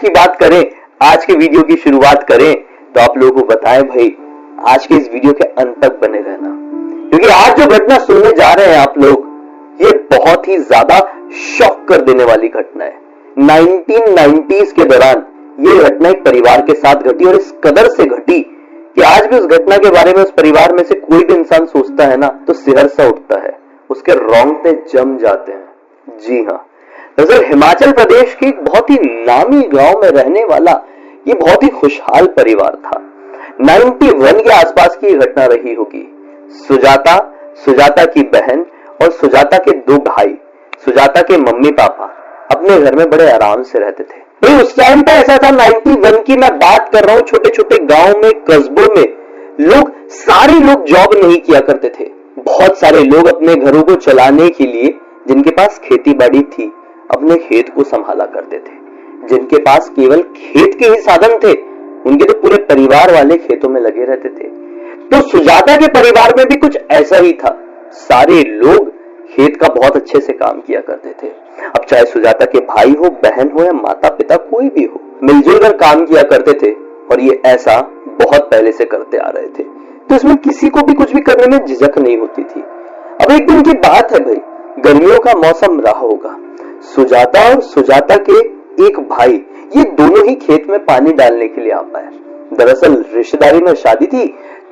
की बात करें, आज के वीडियो की शुरुआत करें, तो आप लोगों को बताएं भाई, आज के इस वीडियो के अंत तक बने रहना, क्योंकि आज जो घटना सुनने जा रहे हैं आप लोग, ये बहुत ही ज्यादा शॉक कर देने वाली घटना है। 1990s के दौरान ये घटना एक परिवार के साथ घटी और इस कदर से घटी कि आज भी उस घटना के बारे में उस परिवार में से कोई भी इंसान सोचता है ना, तो सिहर सा उठता है, उसके रोंगटे जम जाते हैं। जी हाँ, दरअसल हिमाचल प्रदेश के एक बहुत ही नामी गांव में रहने वाला ये बहुत ही खुशहाल परिवार था। 91 के आसपास की घटना रही होगी। सुजाता, सुजाता की बहन और सुजाता के दो भाई, सुजाता के मम्मी पापा अपने घर में बड़े आराम से रहते थे। भाई उस टाइम पे ऐसा था, 91 की मैं बात कर रहा हूं, छोटे छोटे गांव में, कस्बों में सारे लोग जॉब नहीं किया करते थे। बहुत सारे लोग अपने घरों को चलाने के लिए, जिनके पास खेती बाड़ी थी, अपने खेत को संभाला करते थे। जिनके पास केवल खेत के ही साधन थे, उनके तो पूरे परिवार वाले खेतों में लगे रहते थे। तो सुजाता के परिवार में भी कुछ ऐसा ही था। सारे लोग खेत का बहुत अच्छे से काम किया करते थे। अब चाहे सुजाता के भाई हो, बहन हो या माता पिता कोई भी हो, मिलजुल कर काम किया करते थे और ये ऐसा बहुत पहले से करते आ रहे थे। तो इसमें किसी को भी कुछ भी करने में झिझक नहीं होती थी। अब एक दिन की बात है भाई, गर्मियों का मौसम रहा होगा। सुजाता और सुजाता के एक भाई, ये दोनों ही खेत में पानी डालने के लिए आ पाए। दरअसल रिश्तेदारी में शादी थी,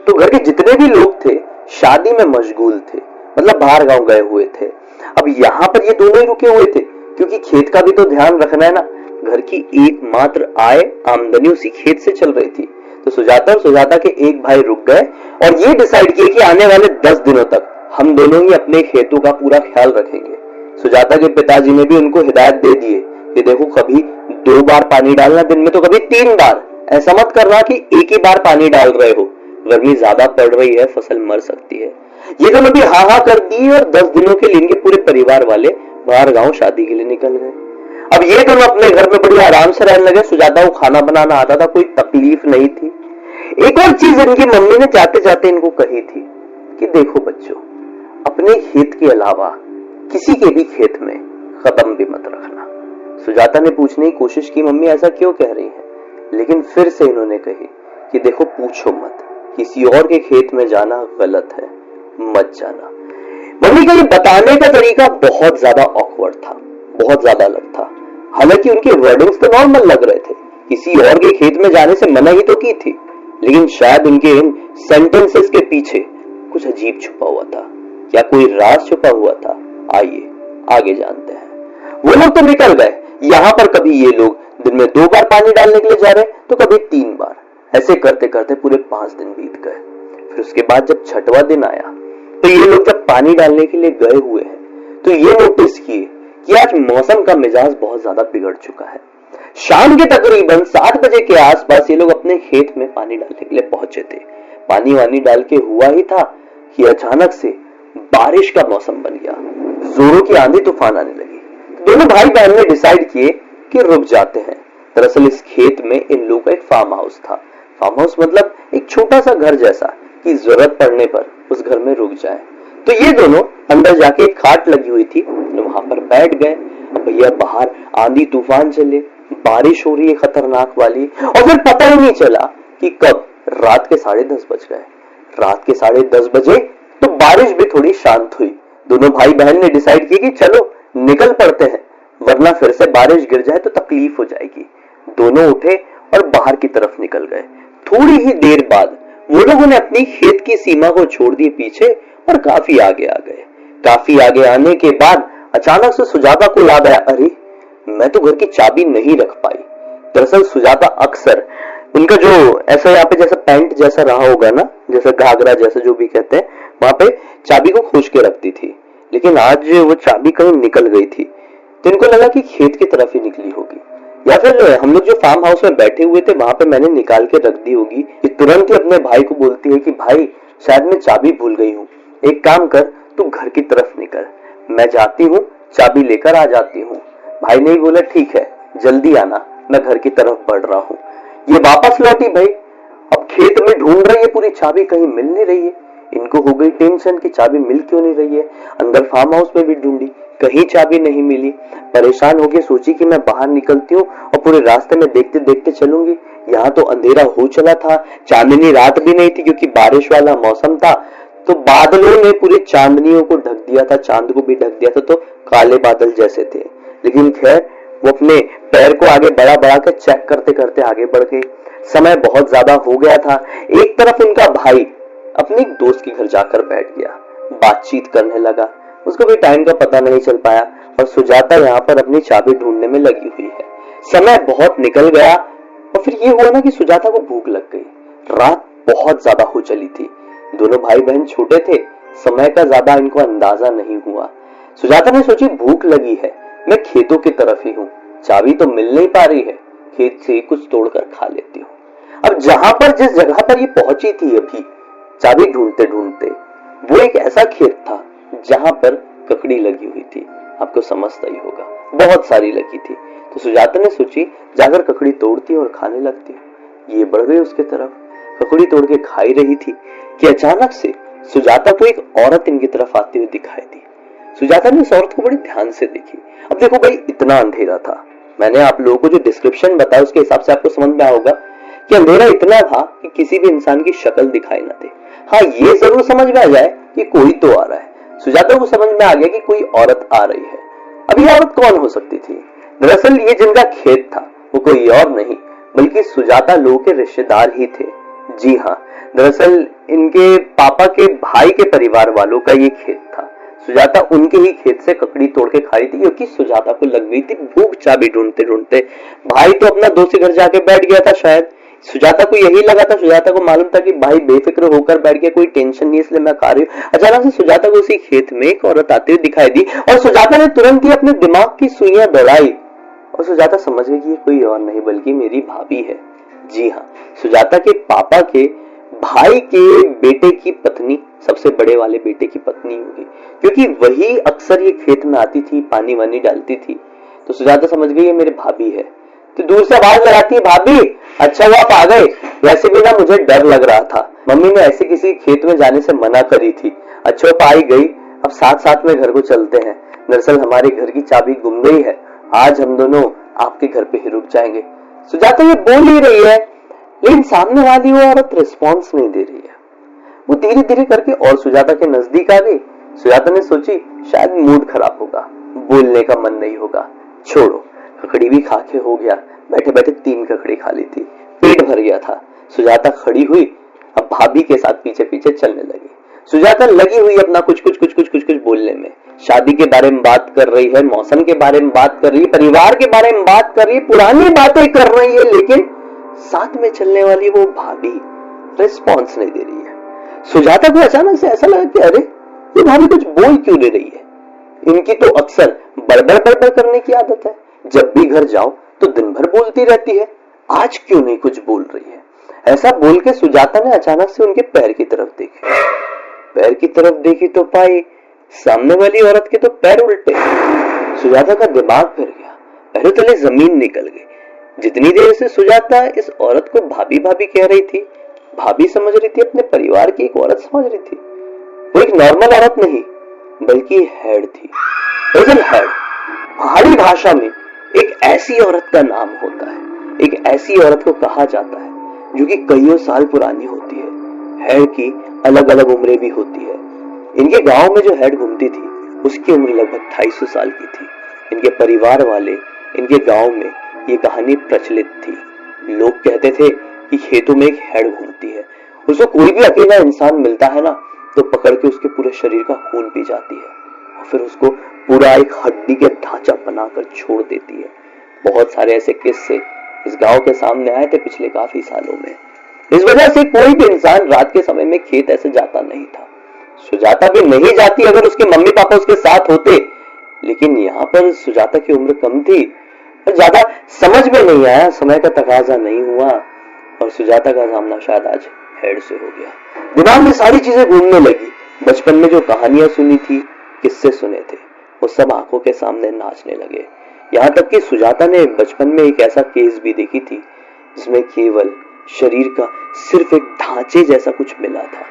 तो घर के जितने भी लोग थे शादी में मशगूल थे, मतलब बाहर गांव गए हुए थे। अब यहाँ पर ये दोनों ही रुके हुए थे, क्योंकि खेत का भी तो ध्यान रखना है ना। घर की एकमात्र आय आमदनी उसी खेत से चल रही थी। तो सुजाता और सुजाता के एक भाई रुक गए और ये डिसाइड किए कि आने वाले 10 दिनों तक हम दोनों ही अपने खेतों का पूरा ख्याल रखेंगे। सुजाता के पिताजी ने भी उनको हिदायत दे दिए कि देखो, कभी 2 बार पानी डालना दिन में, तो कभी 3 बार। ऐसा मत करना कि एक ही बार पानी डाल रहे हो, गर्मी ज्यादा पड़ रही है, फसल मर सकती है। ये दोनों भी हाँ हाँ कर दी और 10 दिनों के लिए इनके पूरे परिवार वाले बाहर गांव शादी के लिए निकल गए। अब ये दोनों अपने घर में बड़ी आराम से रहने लगे। सुजाता को खाना बनाना आता था, कोई तकलीफ नहीं थी। एक और चीज इनकी मम्मी ने जाते जाते इनको कही थी कि देखो बच्चों, अपने खेत के अलावा किसी के भी खेत में कदम भी मत रखना। सुजाता ने पूछने की कोशिश की, मम्मी ऐसा क्यों कह रही है? लेकिन फिर से इन्होंने कही कि देखो, पूछो मत, किसी और के खेत में जाना गलत है, मत जाना। मम्मी का ये बताने का तरीका बहुत ज्यादा ऑकवर्ड था, बहुत ज्यादा अलग था। हालांकि उनके वर्डिंग्स तो नॉर्मल लग रहे थे, किसी और के खेत में जाने से मना ही तो की थी, लेकिन शायद उनके इन सेंटेंसेस के पीछे कुछ अजीब छुपा हुआ था। क्या कोई राज छुपा हुआ था? आइए आगे जानते हैं। वो लोग तो निकल गए। यहाँ पर कभी ये लोग दिन में 2 बार पानी डालने के लिए जा रहे, तो कभी 3 बार। ऐसे करते करते पूरे 5 दिन बीत गए। फिर उसके बाद जब 6वां दिन आया, तो ये लोग जब पानी डालने के लिए गए हुए हैं, तो ये नोटिस किए कि आज मौसम का मिजाज बहुत ज्यादा बिगड़ चुका है। शाम के तकरीबन 7 बजे के आसपास ये लोग अपने खेत में पानी डालने के लिए पहुंचे थे। पानी वानी डाल के हुआ ही था कि अचानक से बारिश का मौसम बन गया, जोरों की आंधी तूफान आने लगी। दोनों भाई बहन ने डिसाइड किए कि रुक जाते हैं। दरअसल इस खेत में इन लोगों का एक फार्म हाउस था। फार्म हाउस मतलब एक छोटा सा घर जैसा कि जरूरत पड़ने पर उस घर में रुक जाए। तो ये दोनों अंदर जाके एक खाट लगी हुई थी, तो वहां पर बैठ गए। भैया बाहर आंधी तूफान चले, बारिश हो रही है खतरनाक वाली, और फिर पता ही नहीं चला कि कब रात के 10:30 बज गए। रात के 10:30 बजे तो बारिश भी थोड़ी शांत हुई। दोनों भाई बहन ने डिसाइड किया कि चलो निकल पड़ते हैं, वरना फिर से बारिश गिर जाए तो तकलीफ हो जाएगी। दोनों उठे और बाहर की तरफ निकल गए। थोड़ी ही देर बाद वो लोगों ने अपनी खेत की सीमा को छोड़ दिए पीछे और काफी आगे आ गए। काफी आगे आने के बाद अचानक से सुजाता को याद आया, अरे मैं तो घर की चाबी नहीं रख पाई। दरअसल सुजाता अक्सर उनका जो ऐसा यहाँ पे जैसा पैंट जैसा रहा होगा ना, जैसा घाघरा जैसा जो भी कहते हैं, वहां पे चाबी को खोज के रखती थी। लेकिन आज वो चाबी कहीं निकल गई थी, तो इनको लगा कि खेत की तरफ ही निकली होगी, या फिर हम लोग जो फार्म हाउस में बैठे हुए थे वहां पे मैंने निकाल के रख दी होगी। ये तुरंत ही अपने भाई को बोलती है कि भाई शायद मैं चाबी भूल गई हूँ, एक काम कर तू घर की तरफ निकल, मैं जाती हूँ चाबी लेकर आ जाती हूँ। भाई ने बोला ठीक है जल्दी आना, मैं घर की तरफ बढ़ रहा हूँ। ये वापस लौटी भाई। अब खेत में ढूंढ रही है पूरी, चाबी कहीं मिल नहीं रही है। इनको हो गई टेंशन कि चाबी मिल क्यों नहीं रही है। अंदर फार्म हाउस में भी ढूंढी, कहीं चाबी नहीं मिली। परेशान होकर सोची कि मैं बाहर निकलती हूँ और पूरे रास्ते में देखते देखते चलूंगी। यहाँ तो अंधेरा हो चला था, चांदनी रात भी नहीं थी क्योंकि बारिश वाला मौसम था, तो बादलों ने पूरी चांदनियों को ढक दिया था, चांद को भी ढक दिया था, तो काले बादल जैसे थे। लेकिन खैर वो अपने पैर को आगे बढ़ा बढ़ा कर चेक करते करते आगे बढ़ गई। समय बहुत ज्यादा हो गया था। एक तरफ उनका भाई अपने दोस्त के घर जाकर बैठ गया, बातचीत करने लगा। उसको भी टाइम का पता नहीं चल पाया और सुजाता यहाँ पर अपनी चाबी ढूंढने में लगी हुई है। समय बहुत निकल गया और फिर ये हुआ ना कि सुजाता को भूख लग गई। रात बहुत ज्यादा हो चली थी। दोनों भाई बहन छोटे थे, समय का ज्यादा इनको अंदाजा नहीं हुआ। सुजाता ने सोची भूख लगी है, मैं खेतों की तरफ ही हूँ, चाबी तो मिल नहीं पा रही है, खेत से कुछ तोड़कर खा लेती हूँ। अब जहां पर जिस जगह पर ये पहुंची थी अभी चाबी ढूंढते ढूंढते, वो एक ऐसा खेत था जहां पर ककड़ी लगी हुई थी। आपको समझता ही होगा, बहुत सारी लगी थी। तो सुजाता ने सोची जाकर ककड़ी तोड़ती और खाने लगती। ये बढ़ गई उसके तरफ, ककड़ी तोड़ के खाई रही थी कि अचानक से सुजाता को एक औरत इनकी तरफ आती हुई दिखाई दी। सुजाता ने उस औरत को बड़े ध्यान से देखी। अब देखो भाई, इतना अंधेरा था, मैंने आप लोगों को जो डिस्क्रिप्शन बताया उसके हिसाब से आपको समझ में आया होगा कि अंधेरा इतना था कि किसी भी इंसान की शक्ल दिखाई ना दे। हाँ, ये जरूर समझ में आ जाए कि कोई तो आ रहा है। सुजाता को समझ में आ गया कि कोई औरत आ रही है। अब ये औरत कौन हो सकती थी? दरअसल ये जिनका खेत था वो कोई और नहीं बल्कि सुजाता लोगों के रिश्तेदार ही थे। जी हाँ, दरअसल इनके पापा के भाई के परिवार वालों का ये खेत था। सुजाता उनके ही खेत से ककड़ी तोड़ के खाई थी क्योंकि सुजाता को लग गई थी भूख चाबी ढूंढते ढूंढते। भाई तो अपना दोस्त के घर जाके बैठ गया था, शायद सुजाता को यही लगा था, सुजाता को मालूम था कि भाई बेफिक्र होकर बैठ गया, कोई टेंशन नहीं, इसलिए मैं खा रही हूँ। अचानक से सुजाता को उसी खेत में एक औरत आती हुई दिखाई दी और सुजाता ने तुरंत ही अपने दिमाग की सुइयां दौड़ाई और सुजाता समझ गई कि ये कोई और नहीं बल्कि मेरी भाभी है। जी हाँ, सुजाता के पापा के भाई के बेटे की पत्नी, सबसे बड़े वाले बेटे की पत्नी होगी, क्योंकि वही अक्सर ये खेत में आती थी, पानी वानी डालती थी। तो सुजाता समझ गई ये मेरे भाभी है, तो दूर से आवाज लगाती है, भाभी अच्छा हुआ आप आ गए, वैसे भी ना मुझे डर लग रहा था, मम्मी ने ऐसे किसी खेत में जाने से मना करी थी, अच्छा हुआ आई गई, अब साथ साथ में घर को चलते हैं, दरअसल हमारे घर की चाबी गुम गई है, आज हम दोनों आपके घर पे ही रुक जाएंगे। सुजाता ये बोल ही रही है लेकिन सामने वाली वो औरत रिस्पॉन्स नहीं दे रही है। वो धीरे धीरे करके और सुजाता के नजदीक आ गई। सुजाता ने सोची शायद मूड खराब होगा, बोलने का मन नहीं होगा, छोड़ो, ककड़ी भी खा के हो गया, बैठे बैठे 3 ककड़ी खा ली थी, पेट भर गया था। सुजाता खड़ी हुई, अब भाभी के साथ पीछे पीछे चलने लगी। सुजाता लगी हुई अपना कुछ बोलने में, शादी के बारे में बात कर रही है, मौसम के बारे में बात कर रही है, परिवार के बारे में बात कर रही है, पुरानी बातें कर रही है, लेकिन साथ में चलने वाली वो भाभी रिस्पॉन्स नहीं दे रही है। सुजाता को अचानक से ऐसा लगा कि अरे ये भाभी कुछ बोल क्यों नहीं रही है। इनकी तो अक्सर बड़बड़ करने की आदत है, जब भी घर जाओ तो दिन भर बोलती रहती है, आज क्यों नहीं कुछ बोल रही है। ऐसा बोल के सुजाता ने अचानक से उनके पैर की तरफ देखी। पैर की तरफ देखी तो पाई सामने वाली औरत के तो पैर उल्टे। सुजाता का दिमाग फिर गया, पैरों तले जमीन निकल गई। जितनी देर से सुजाता इस औरत को भाभी भाभी कह रही थी, भाभी समझ रही थी, अपने परिवार की एक औरत समझ रही थी, वो एक नॉर्मल औरत नहीं बल्कि हेड थी। हेड पहाड़ी भाषा में एक ऐसी औरत का नाम होता है, एक ऐसी औरत को कहा जाता है जो कि कईयों साल पुरानी होती है। हेड की अलग अलग उम्रें भी होती है। इनके गांव में जो हेड घूमती थी उसकी उम्र लगभग 250 साल की थी। इनके परिवार वाले, इनके गांव में ये कहानी प्रचलित थी। लोग कहते थे कि खेतों में एक हेड घूमती है, उसको कोई भी अकेला इंसान मिलता है ना तो पकड़ के उसके पूरे शरीर का खून पी जाती है और फिर उसको पूरा एक हड्डी के ढांचा बनाकर छोड़ देती है। बहुत सारे ऐसे किस्से इस गांव के सामने आए थे पिछले काफी सालों में। इस वजह से कोई भी इंसान रात के समय में खेत ऐसे जाता नहीं था। सुजाता भी नहीं जाती अगर उसके मम्मी पापा उसके साथ होते, लेकिन यहाँ पर सुजाता की उम्र कम थी और ज्यादा समझ में नहीं आया, समय का तकाजा नहीं हुआ और सुजाता का सामना शायद आज हेड से हो गया। दिमाग में सारी चीजें घूमने लगी। बचपन में जो कहानियां सुनी थी, किस्से सुने थे, वो सब आंखों के सामने नाचने लगे। यहाँ तक कि सुजाता ने बचपन में एक ऐसा केस भी देखी थी जिसमें केवल शरीर का सिर्फ एक ढांचे जैसा कुछ मिला था।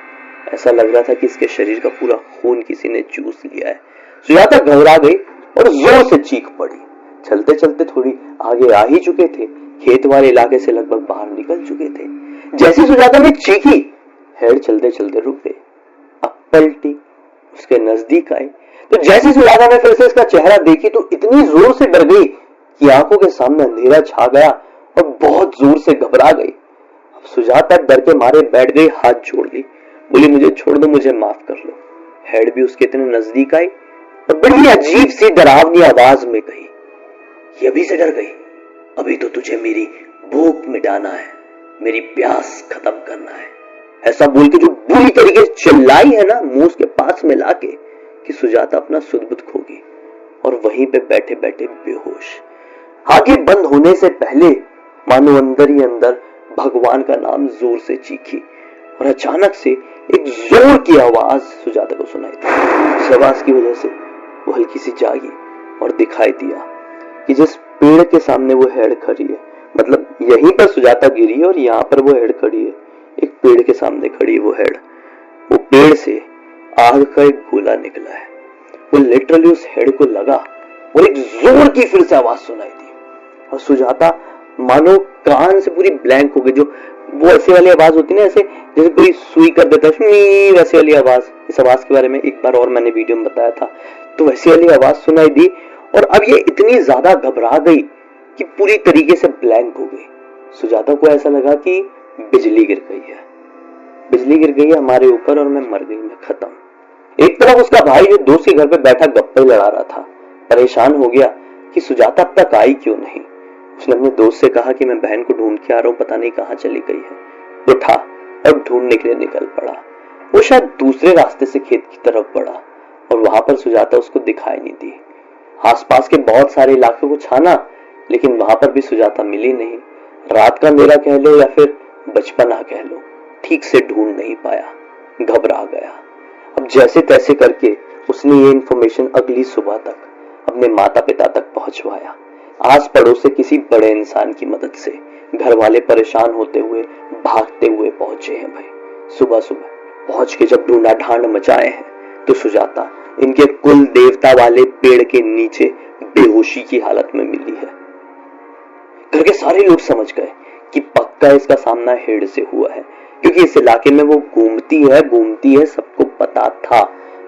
ऐसा लग रहा था कि इसके शरीर का पूरा खून किसी ने चूस लिया है। सुजाता घबरा गई, और जोर से चीख पड़ी। चलते चलते थोड़ी आगे आ ही चुके थे, खेत वाले इलाके से लगभग बाहर निकल चुके थे। जैसी सुजाता ने चीखी, हेड चलते चलते रुक गई। अब पलटी, उसके नजदीक आई तो जैसे सुजाता ने फिर से इसका चेहरा देखी तो इतनी जोर से डर गई कि आंखों के सामने अंधेरा छा गया और बहुत जोर से घबरा गई। अब सुजाता डर के मारे बैठ गई, हाथ जोड़ ली, बोली मुझे छोड़ दो, मुझे माफ कर लो। हेड भी उसके इतने नजदीक आई और बड़ी अजीब सी डरावनी आवाज में कही, ये अभी से डर गई? अभी तो तुझे मेरी भूख मिटाना है, मेरी प्यास खत्म करना है। ऐसा बोल के जो बुरी तरीके से चिल्लाई है ना, मुंह उसके पास में लाके, कि सुजाता अपना सुध-बुध खो गई और वहीं पे बैठे बैठे बेहोश। आंखें बंद होने से पहले मानो अंदर ही अंदर भगवान का नाम जोर से चीखी और अचानक से एक जोर की आवाज सुजाता को सुनाई दी। इस आवाज की वजह से वो हल्की सी जागी और दिखाई दिया कि जिस पेड़ के सामने वो हेड खड़ी है, मतलब यहीं पर सुजाता गिरी है और यहाँ पर वो हेड खड़ी है, एक पेड़ के सामने खड़ी है वो हेड। वो पेड़ से आग का एक गोला निकला है, वो लिटरली उस हेड को लगा और एक जोर की फिर से आवाज सुनाई दी और सुजाता मानो कान से पूरी ब्लैंक हो गई। जो वो ऐसे वाली आवाज होती है ना, ऐसे जैसे कोई सुई कर देता है, वैसे वाली आवाज। इस आवाज के बारे में एक बार और मैंने वीडियो में बताया था। तो वैसी वाली आवाज सुनाई दी और अब ये इतनी ज्यादा घबरा गई कि पूरी तरीके से ब्लैंक हो गई। सुजाता को ऐसा लगा कि बिजली गिर गई है, बिजली गिर गई है हमारे ऊपर और मैं मर गई, मैं खत्म। एक तरफ उसका भाई जो दोस्त के घर पे बैठा गप्पे लड़ा रहा था, परेशान हो गया कि सुजाता अब तक आई क्यों नहीं। उसने अपने दोस्त से कहा कि मैं बहन को ढूंढ के आ रहा हूं, पता नहीं कहां चली गई है। उठा और ढूंढने के लिए निकल पड़ा। वो शायद दूसरे रास्ते से खेत की तरफ बढ़ा और वहां पर सुजाता उसको दिखाई नहीं दी। आसपास के बहुत सारे इलाकों को छाना, लेकिन वहां पर भी सुजाता मिली नहीं। रात का अंधेरा कह लो या फिर बचपना कह लो, ठीक से ढूंढ नहीं पाया, घबरा गया। अब जैसे तैसे करके उसने ये इन्फॉर्मेशन अगली सुबह तक अपने माता पिता तक पहुंचवाया। आस पड़ोस से किसी बड़े इंसान की मदद से घर वाले परेशान होते हुए भागते हुए पहुंचे हैं भाई। सुबह सुबह पहुंच के जब ढूंढा ढांड मचाए हैं तो सुजाता इनके कुल देवता वाले पेड़ के नीचे बेहोशी की हालत में मिली है। घर के सारे लोग समझ गए कि पक्का इसका सामना हेड से हुआ है, क्योंकि इस इलाके में वो घूमती है, सबको पता था।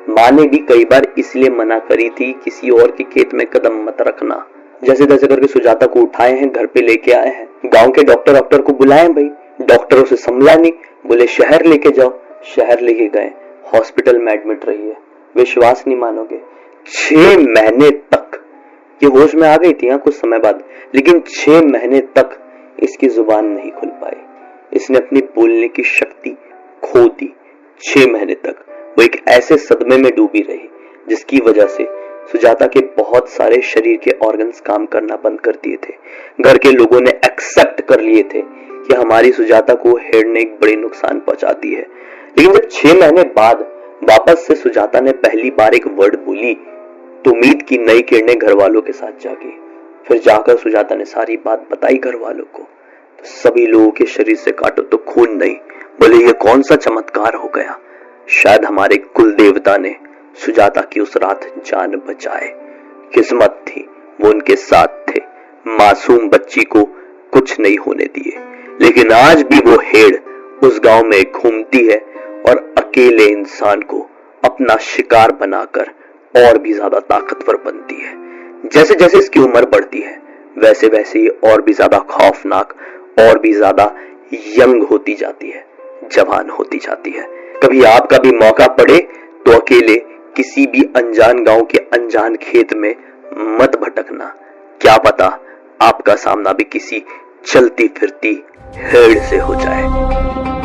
माँ ने भी कई बार इसलिए मना करी थी किसी और के खेत में कदम मत रखना। जैसे तैसे करके सुजाता को उठाए हैं, घर पे लेके आए हैं। गांव के डॉक्टर को बुलाए भाई, डॉक्टरों से संभला नहीं, बोले शहर लेके जाओ। शहर लेके गए, हॉस्पिटल में एडमिट रही है। विश्वास नहीं मानोगे, 6 महीने तक ये होश में आ गई थी कुछ समय बाद, लेकिन 6 महीने तक इसकी जुबान नहीं खुल पाई। इसने अपनी बोलने की शक्ति खो दी। 6 महीने तक वो एक ऐसे सदमे में डूबी रही जिसकी वजह से सुजाता के बहुत सारे शरीर के ऑर्गन्स काम करना बंद कर दिए थे। घर के लोगों ने एक्सेप्ट कर लिए थे कि हमारी सुजाता को हेड ने एक बड़ी नुकसान पहुंचा दी है। लेकिन जब 6 महीने बाद वापस से सुजाता ने पहली बार एक वर्ड बोली तो उम्मीद की नई किरणें घर वालों के साथ जागी। फिर जाकर सुजाता ने सारी बात बताई घर वालों को, तो सभी लोगों के शरीर से काटो तो खून नहीं। बोले ये कौन सा चमत्कार हो गया, शायद हमारे कुल देवता ने सुजाता की उस रात जान बचाए। किस्मत थी वो उनके साथ थे, मासूम बच्ची को कुछ नहीं होने दिए। लेकिन आज भी वो हेड उस गांव में घूमती है और अकेले इंसान को अपना शिकार बनाकर और भी ज्यादा ताकतवर बनती है। जैसे जैसे इसकी उम्र बढ़ती है वैसे वैसे ये और भी ज्यादा खौफनाक, और भी ज्यादा यंग होती जाती है, जवान होती जाती है। कभी आपका भी मौका पड़े तो अकेले किसी भी अनजान गांव के अनजान खेत में मत भटकना, क्या पता आपका सामना भी किसी चलती फिरती हेड से हो जाए।